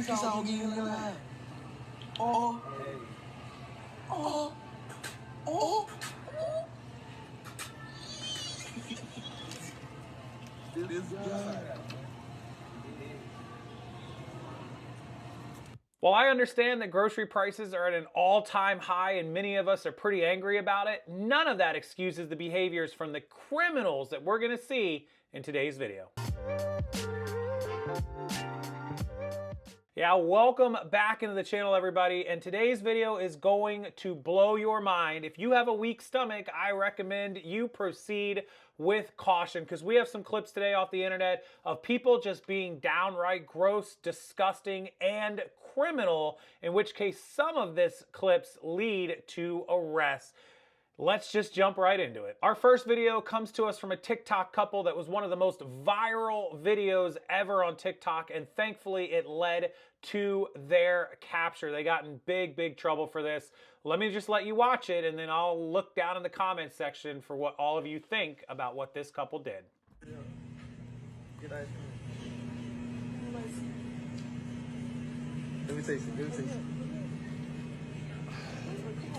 It's all getting alive. Oh. Oh. Oh. This guy. While I understand that grocery prices are at an all-time high and many of us are pretty angry about it, none of that excuses the behaviors from the criminals that we're going to see in today's video. Yeah, welcome back into the channel, everybody, and today's video is going to blow your mind. If you have a weak stomach, I recommend you proceed with caution, because we have some clips today off the internet of people just being downright gross, disgusting, and criminal, in which case some of this clips lead to arrests. Let's just jump right into it. Our first video comes to us from a TikTok couple that was one of the most viral videos ever on TikTok, and thankfully it led to their capture. They got in big trouble for this. Let me just let you watch it, and then I'll look down in the comments section for what all of you think about what this couple did. Let me taste it.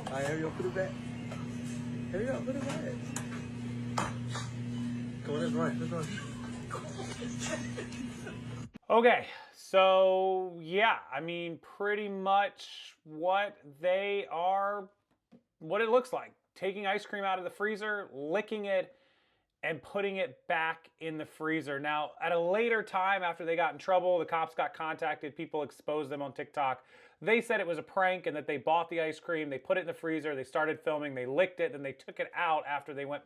All right, hurry up, put it back. Hurry up, put it back. Come on, let's run. Okay, so yeah, I mean, pretty much what it looks like. Taking ice cream out of the freezer, licking it, and putting it back in the freezer. Now, at a later time, after they got in trouble, the cops got contacted, people exposed them on TikTok. They said it was a prank and that they bought the ice cream, they put it in the freezer, they started filming, they licked it, then they took it out after they went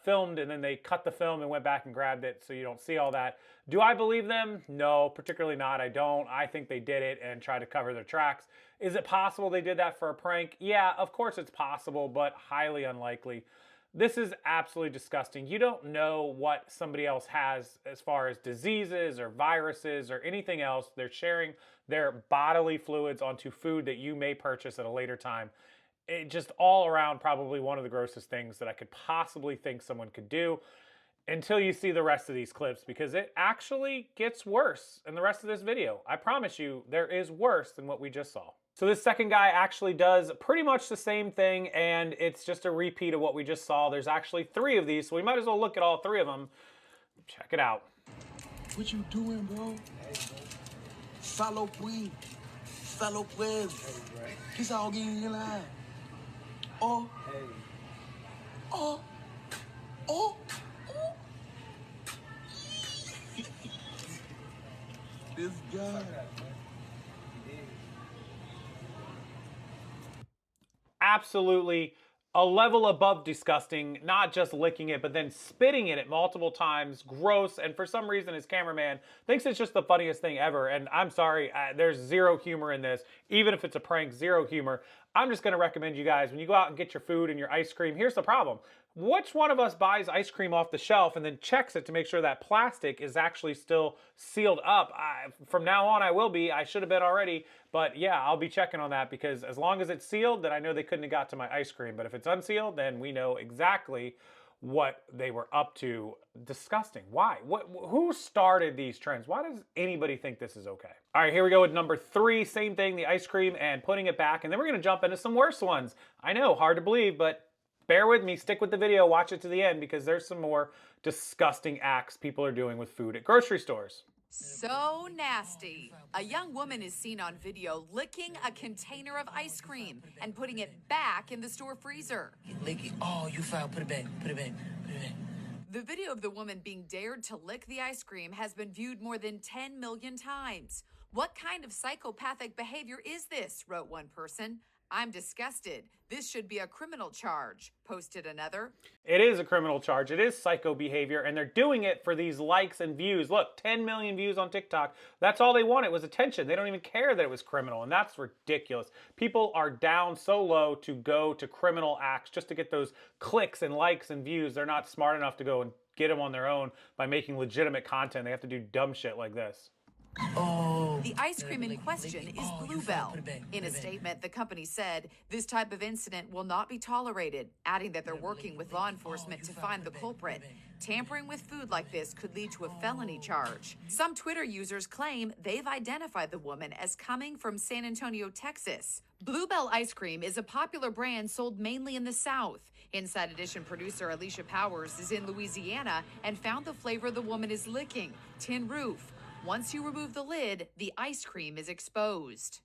filmed, and then they cut the film and went back and grabbed it, so you don't see all that. Do I believe them? No, particularly not. I don't. I think they did it and tried to cover their tracks. Is it possible they did that for a prank? Yeah, of course it's possible, but highly unlikely. This is absolutely disgusting. You don't know what somebody else has as far as diseases or viruses or anything else. They're sharing their bodily fluids onto food that you may purchase at a later time. It just all around probably one of the grossest things that I could possibly think someone could do, until you see the rest of these clips, because it actually gets worse in the rest of this video. I promise you, there is worse than what we just saw. So this second guy actually does pretty much the same thing, and it's just a repeat of what we just saw. There's actually 3 of these, so we might as well look at all 3 of them. Check it out. What you doing, bro? Follow pues. It's all getting alive. Oh. Oh. Oh. This guy. Absolutely a level above disgusting, not just licking it, but then spitting in it multiple times. Gross. And for some reason, his cameraman thinks it's just the funniest thing ever. And I'm sorry, there's zero humor in this. Even if it's a prank, zero humor. I'm just going to recommend you guys, when you go out and get your food and your ice cream, here's the problem. Which one of us buys ice cream off the shelf and then checks it to make sure that plastic is actually still sealed up? From now on, I will be. I should have been already. But yeah, I'll be checking on that, because as long as it's sealed, then I know they couldn't have got to my ice cream. But if it's unsealed, then we know exactly what they were up to. Disgusting. Why? Who started these trends? Why does anybody think this is okay? All right, here we go with number 3. Same thing, the ice cream and putting it back. And then we're going to jump into some worse ones. I know, hard to believe, but bear with me, stick with the video, watch it to the end, because there's some more disgusting acts people are doing with food at grocery stores. So nasty. A young woman is seen on video licking a container of ice cream and putting it back in the store freezer. Lick it. Oh, you foul. Put it back. The video of the woman being dared to lick the ice cream has been viewed more than 10 million times. What kind of psychopathic behavior is this, wrote one person. I'm disgusted. This should be a criminal charge, posted another. It is a criminal charge. It is psycho behavior, and they're doing it for these likes and views. Look, 10 million views on TikTok. That's all they wanted was attention. They don't even care that it was criminal, and that's ridiculous. People are down so low to go to criminal acts just to get those clicks and likes and views. They're not smart enough to go and get them on their own by making legitimate content. They have to do dumb shit like this. Oh. The ice cream in question is Bluebell. In a statement, the company said this type of incident will not be tolerated, adding that they're working with law enforcement to find the culprit. Tampering with food like this could lead to a felony charge. Some Twitter users claim they've identified the woman as coming from San Antonio, Texas. Bluebell ice cream is a popular brand sold mainly in the South. Inside Edition producer Alicia Powers is in Louisiana and found the flavor the woman is licking, tin roof. Once you remove the lid, the ice cream is exposed.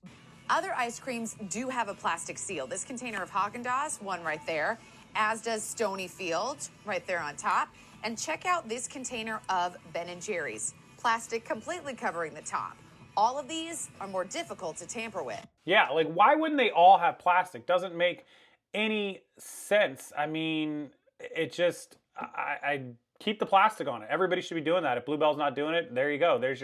Other ice creams do have a plastic seal. This container of Haagen-Dazs, one right there, as does Stonyfield, right there on top. And check out this container of Ben & Jerry's. Plastic completely covering the top. All of these are more difficult to tamper with. Yeah, like why wouldn't they all have plastic? Doesn't make any sense. I mean, it just, I keep the plastic on it. Everybody should be doing that. If Bluebell's not doing it, there you go. There's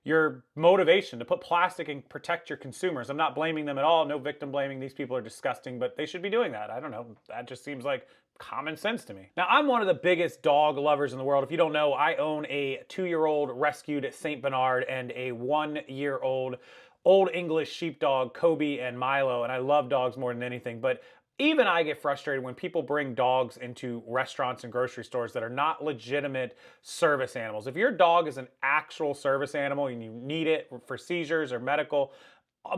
your motivation to put plastic and protect your consumers. I'm not blaming them at all. No victim blaming. These people are disgusting, but they should be doing that. I don't know. That just seems like common sense to me. Now, I'm one of the biggest dog lovers in the world. If you don't know, I own a 2-year-old rescued Saint Bernard and a 1-year-old Old English sheepdog, Kobe and Milo, and I love dogs more than anything, but even I get frustrated when people bring dogs into restaurants and grocery stores that are not legitimate service animals. If your dog is an actual service animal and you need it for seizures or medical,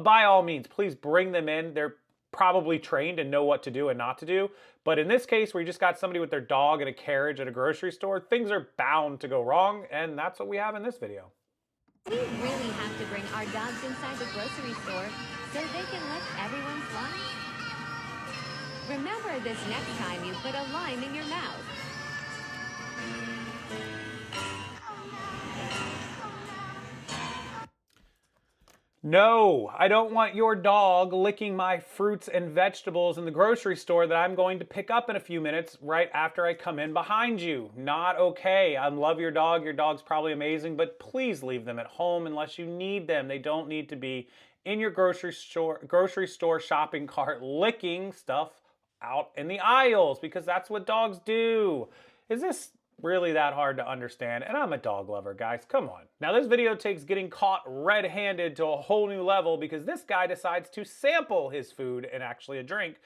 by all means, please bring them in. They're probably trained and know what to do and not to do. But in this case, where you just got somebody with their dog in a carriage at a grocery store, things are bound to go wrong, and that's what we have in this video. We really have to bring our dogs inside the grocery store so they can lick everyone's lines. Remember this next time you put a lime in your mouth. No, I don't want your dog licking my fruits and vegetables in the grocery store that I'm going to pick up in a few minutes right after I come in behind you. Not okay. I love your dog. Your dog's probably amazing, but please leave them at home unless you need them. They don't need to be in your grocery store shopping cart licking stuff out in the aisles because that's what dogs do. Is this really that hard to understand? And I'm a dog lover, guys. Come on. Now, this video takes getting caught red-handed to a whole new level because this guy decides to sample his food and actually a drink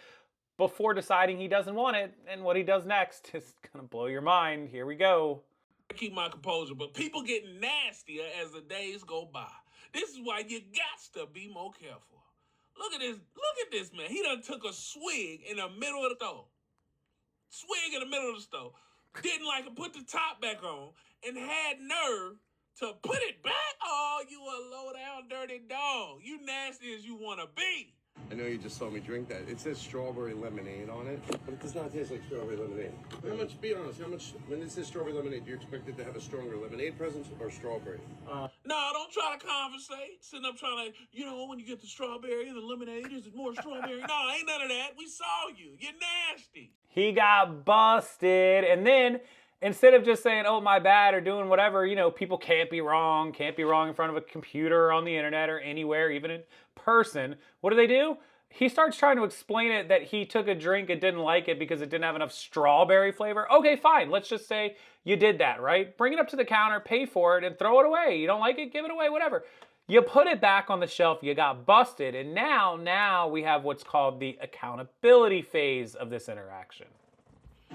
before deciding he doesn't want it. And what he does next is gonna blow your mind. Here we go. I keep my composure, but people get nastier as the days go by. This is why you got to be more careful. Look at this man. He done took a swig in the middle of the stove. Swig in the middle of the stove. Didn't like to put the top back on and had nerve to put it back. Oh, you a low down dirty dog. You nasty as you want to be. I know you just saw me drink that. It says strawberry lemonade on it, but it does not taste like strawberry lemonade. How much, be honest, when it says strawberry lemonade, do you expect it to have a stronger lemonade presence or strawberry? No, don't try to conversate. Sitting up trying to, when you get the strawberry and the lemonade, is it more strawberry? No, ain't none of that. We saw you. You're nasty. He got busted. And then instead of just saying, oh, my bad, or doing whatever, people can't be wrong in front of a computer or on the internet or anywhere, even in person. What do? He starts trying to explain it that he took a drink and didn't like it because it didn't have enough strawberry flavor. Okay, fine. Let's just say you did that, right? Bring it up to the counter, pay for it, and throw it away. You don't like it? Give it away, whatever. You put it back on the shelf, you got busted, and now we have what's called the accountability phase of this interaction.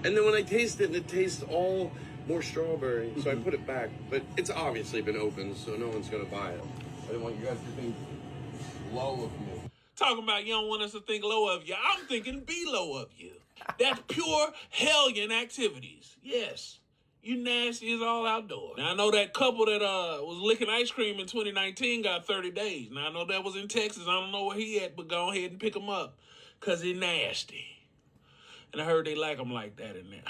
And then when I taste it, it tastes all more strawberry, so I put it back. But it's obviously been opened, so no one's going to buy it. I didn't want you guys to think low of me. Talking about you don't want us to think low of you. I'm thinking below of you. That's pure hellion activities. Yes. You nasty as all outdoors. Now, I know that couple that was licking ice cream in 2019 got 30 days. Now, I know that was in Texas. I don't know where he at, but go ahead and pick him up because he's nasty. And I heard they like him like that in there.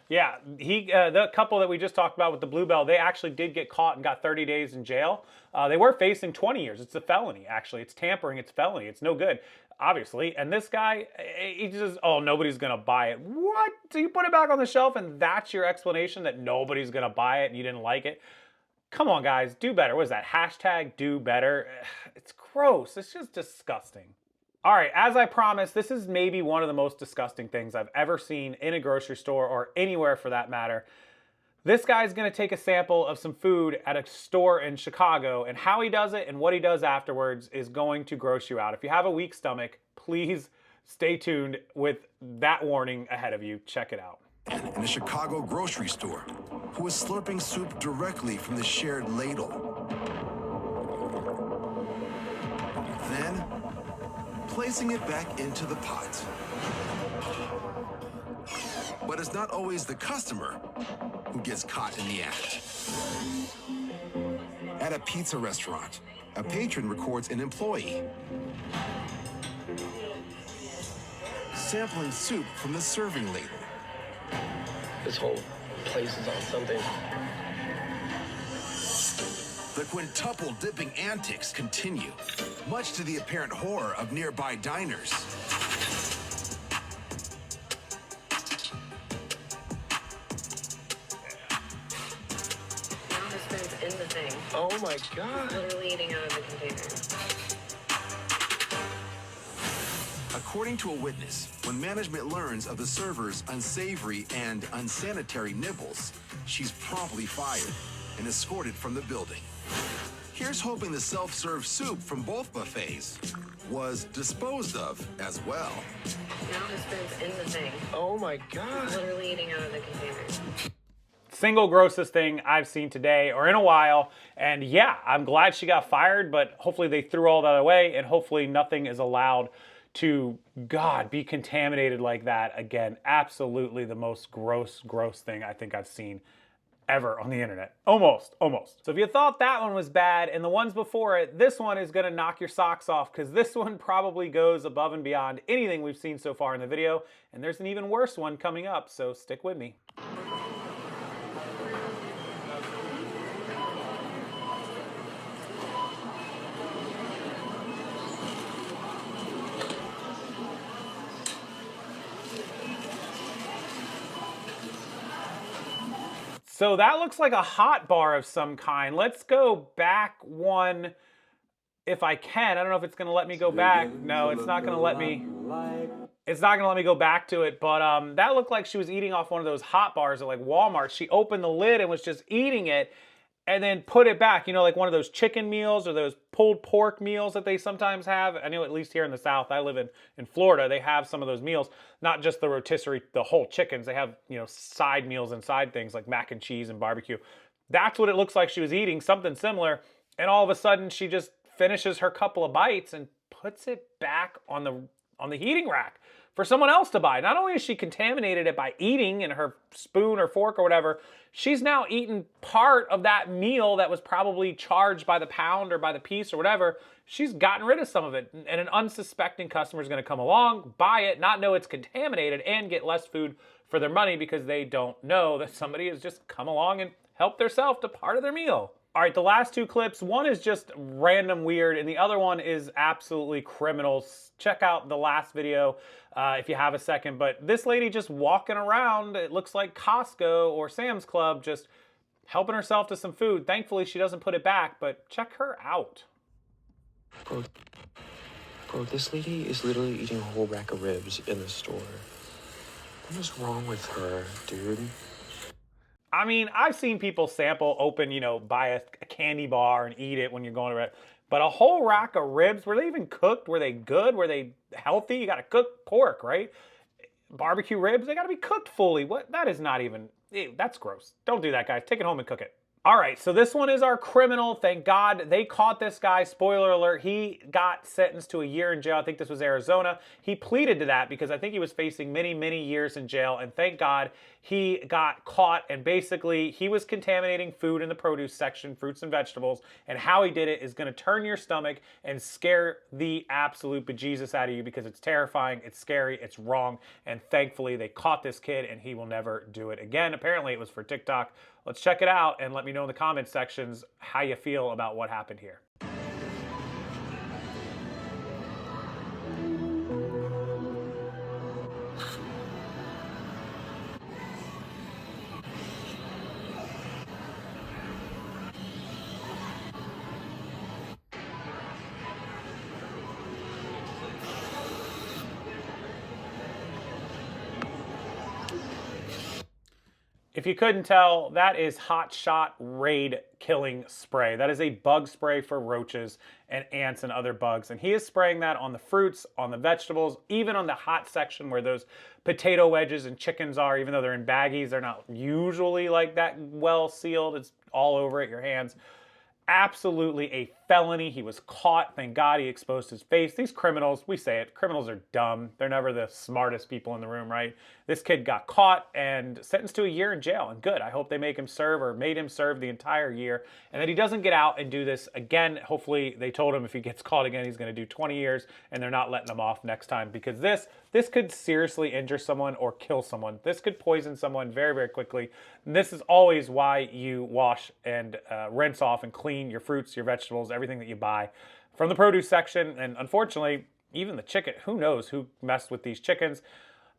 Yeah, the couple that we just talked about with the Bluebell, they actually did get caught and got 30 days in jail. They were facing 20 years. It's a felony, actually. It's tampering. It's felony. It's no good, obviously. And this guy, he just, oh, nobody's going to buy it. What? So you put it back on the shelf and that's your explanation that nobody's going to buy it and you didn't like it? Come on, guys. Do better. What is that? Hashtag do better. It's gross. It's just disgusting. All right, as I promised, this is maybe one of the most disgusting things I've ever seen in a grocery store or anywhere for that matter. This guy's gonna take a sample of some food at a store in Chicago, and how he does it and what he does afterwards is going to gross you out. If you have a weak stomach, please stay tuned with that warning ahead of you. Check it out. In a Chicago grocery store, who is slurping soup directly from the shared ladle. Then, placing it back into the pot. But it's not always the customer who gets caught in the act. At a pizza restaurant, a patron records an employee sampling soup from the serving ladle. This whole place is on something. The quintuple dipping antics continue, much to the apparent horror of nearby diners. In the thing. Oh my God. Literally eating out of the container. According to a witness, when management learns of the server's unsavory and unsanitary nibbles, she's promptly fired and escorted from the building. Here's hoping the self-serve soup from both buffets was disposed of as well. Now his friend's in the thing. Oh my God. Literally eating out of the container. Single grossest thing I've seen today or in a while. And yeah, I'm glad she got fired, but hopefully they threw all that away and hopefully nothing is allowed to, God, be contaminated like that again. Absolutely the most gross thing I think I've seen ever on the internet. Almost. So if you thought that one was bad and the ones before it, this one is gonna knock your socks off because this one probably goes above and beyond anything we've seen so far in the video. And there's an even worse one coming up, so stick with me. So that looks like a hot bar of some kind. Let's go back one if I can. I don't know if it's gonna let me go back. No, it's not gonna let me. It's not gonna let me go back to it, but that looked like she was eating off one of those hot bars at like Walmart. She opened the lid and was just eating it and then put it back. You know, like one of those chicken meals or those pulled pork meals that they sometimes have. I know at least here in the South, I live in Florida, they have some of those meals. Not just the rotisserie, the whole chickens. They have, you know, side meals and side things like mac and cheese and barbecue. That's what it looks like she was eating, something similar. And all of a sudden, she just finishes her couple of bites and puts it back on the heating rack for someone else to buy. Not only is she contaminated it by eating in her spoon or fork or whatever, she's now eaten part of that meal that was probably charged by the pound or by the piece or whatever. She's gotten rid of some of it. And an unsuspecting customer is going to come along, buy it, not know it's contaminated, and get less food for their money because they don't know that somebody has just come along and helped themselves to part of their meal. All right, the last two clips, one is just random weird, and the other one is absolutely criminal. Check out the last video if you have a second. But this lady just walking around, it looks like Costco or Sam's Club, just helping herself to some food. Thankfully, she doesn't put it back, but check her out. Bro, this lady is literally eating a whole rack of ribs in the store. What is wrong with her, dude? I mean, I've seen people sample, open, you know, buy a candy bar and eat it when you're going to it. But a whole rack of ribs, were they even cooked? Were they good? Were they healthy? You got to cook pork, right? Barbecue ribs, they got to be cooked fully. What? That is not even, that's gross. Don't do that, guys. Take it home and cook it. All right, so this one is our criminal. Thank God they caught this guy. Spoiler alert, he got sentenced to a year in jail. I think this was Arizona. He pleaded to that because I think he was facing many, many years in jail. And thank God he got caught. And basically, he was contaminating food in the produce section, fruits and vegetables. And how he did it is going to turn your stomach and scare the absolute bejesus out of you because it's terrifying, it's scary, it's wrong. And thankfully, they caught this kid and he will never do it again. Apparently, it was for TikTok. Let's check it out and let me know in the comment sections how you feel about what happened here. if you couldn't tell, that is Hot Shot Raid Killing Spray. That is a bug spray for roaches and ants and other bugs. And he is spraying that on the fruits, on the vegetables, even on the hot section where those potato wedges and chickens are. Even though they're in baggies, they're not usually like that well sealed. It's all over it, your hands. Absolutely a felony. He was caught. Thank God he exposed his face. These criminals, we say it, criminals are dumb. They're never the smartest people in the room, right? This kid got caught and sentenced to a year in jail. And good. I hope they make him serve or made him serve the entire year. And that he doesn't get out and do this again. Hopefully they told him if he gets caught again, he's going to do 20 years and they're not letting him off next time, because this could seriously injure someone or kill someone. This could poison someone very, very quickly. And this is always why you wash and rinse off and clean your fruits, your vegetables, everything that you buy from the produce section. And unfortunately, even the chicken, who knows who messed with these chickens.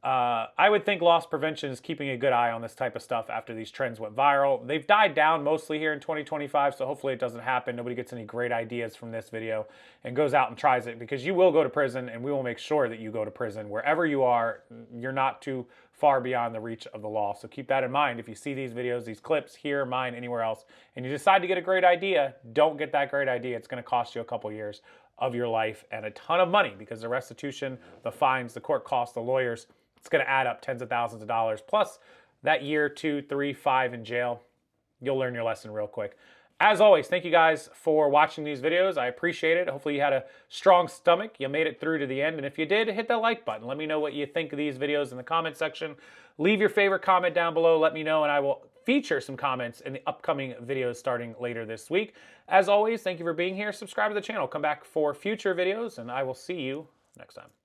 I would think loss prevention is keeping a good eye on this type of stuff after these trends went viral. They've died down mostly here in 2025, so hopefully it doesn't happen. Nobody gets any great ideas from this video and goes out and tries it, because you will go to prison, and we will make sure that you go to prison. Wherever you are, you're not too far beyond the reach of the law. So keep that in mind. If you see these videos, these clips here, mine, anywhere else, and you decide to get a great idea, don't get that great idea. It's going to cost you a couple years of your life and a ton of money, because the restitution, the fines, the court costs, the lawyers, it's going to add up tens of thousands of dollars. Plus that year, 2, 3, 5 in jail. You'll learn your lesson real quick. As always, thank you guys for watching these videos. I appreciate it. Hopefully you had a strong stomach. You made it through to the end. And if you did, hit that like button. Let me know what you think of these videos in the comment section. Leave your favorite comment down below. Let me know, and I will feature some comments in the upcoming videos starting later this week. As always, thank you for being here. Subscribe to the channel. Come back for future videos, and I will see you next time.